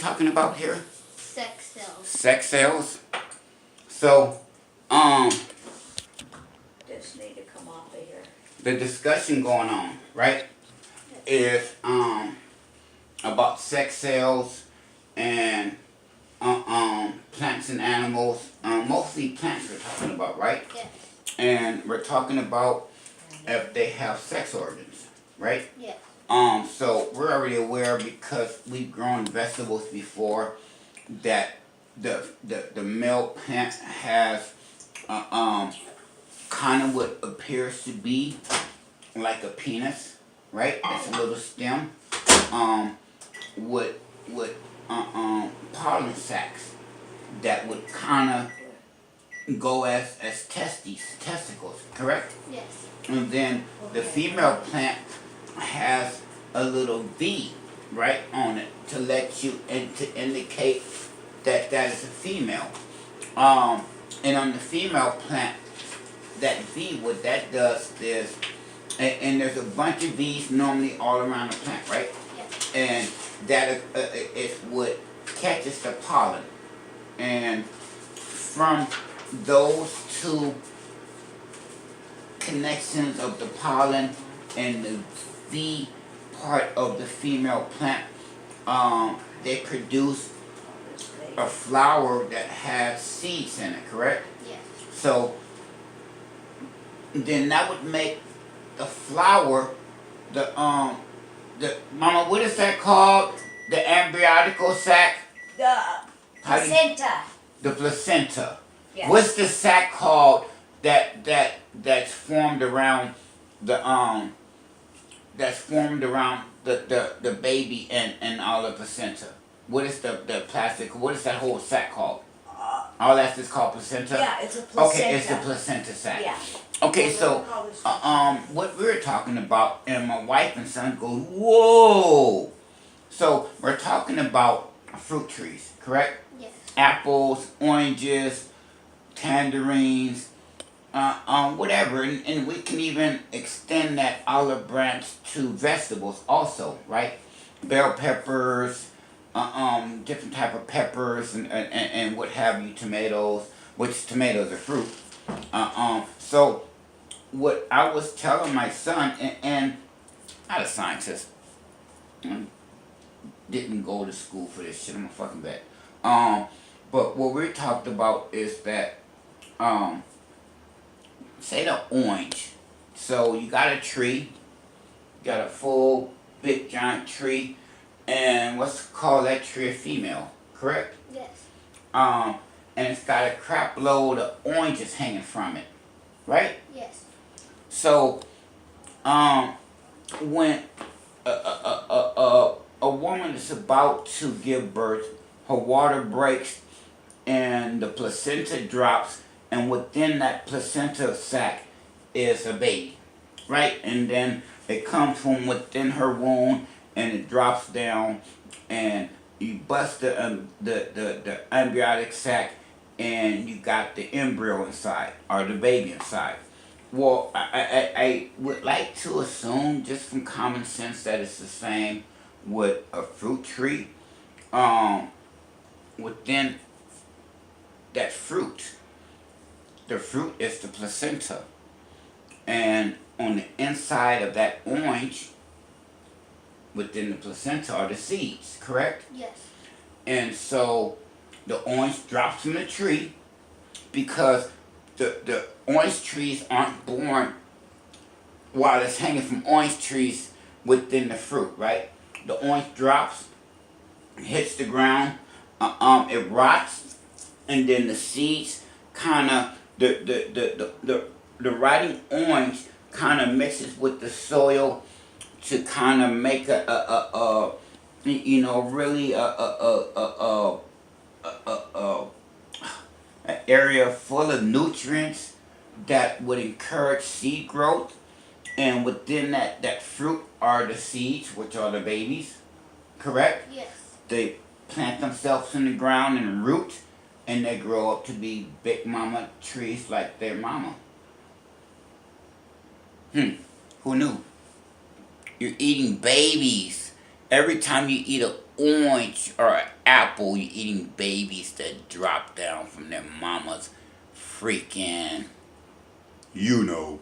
talking about here? Sex cells. Sex cells. So, Just need to come off of here. the discussion going on, right, is about sex cells and plants and animals. Mostly plants we're talking about, right? Yes. And we're talking about if they have sex organs, right? Yes. So we're already aware because we've grown vegetables before that the male plant has kind of what appears to be like a penis, right? It's a little stem, with pollen sacs that would kind of go as testicles, correct? Yes. And then the female plant has a little V, right, on it to let you to indicate that that is a female. And on the female plant, that V, what that does is, and there's a bunch of V's normally all around the plant, right? Yes. And that is what catches the pollen. And from those two connections of the pollen and the V part of the female plant, they produce a flower that has seeds in it, correct? Yes. So then that would make the flower the mama, what is that called? The embryonical sac? The How do you- placenta. The placenta. Yes. What's the sac called that's formed around the the baby and all the placenta? What is the plastic? What is that whole sac called? All that's just called placenta? Yeah, it's a placenta. Okay, it's the placenta sac. Yeah. Okay, That's so what we call this. what we were talking about, and my wife and son go, whoa! So we're talking about fruit trees, correct? Yes. Apples, oranges, tangerines, whatever, and we can even extend that olive branch to vegetables also, right? Bell peppers, different type of peppers, and what have you, tomatoes, which tomatoes are fruit. So what I was telling my son, and I'm not a scientist, didn't go to school for this shit, I'm a fucking vet. But what we talked about is that, say the orange. So you got a tree, got a full, big, giant tree, and what's called that tree a female, correct? Yes. And it's got a crap load of oranges hanging from it, right? Yes. So, when a woman is about to give birth, her water breaks and the placenta drops, and within that placenta sac is a baby, right? And then it comes from within her womb and it drops down, and you bust the embryonic sac, and you got the embryo inside or the baby inside. Well, I would like to assume, just from common sense, that it's the same with a fruit tree. Within that fruit, the fruit is the placenta. And on the inside of that orange, within the placenta, are the seeds, correct? Yes. And so the orange drops from the tree because the orange trees aren't born while it's hanging from orange trees within the fruit, right? The orange drops, hits the ground, it rots, and then the seeds kind of, the rotting orange kind of mixes with the soil to kind of make really an area full of nutrients that would encourage seed growth. And within that fruit are the seeds, which are the babies, correct? Yes. They plant themselves in the ground and root, and they grow up to be big mama trees like their mama. Who knew? You're eating babies. Every time you eat an orange or an apple, apple eating babies that drop down from their mama's freaking, you know,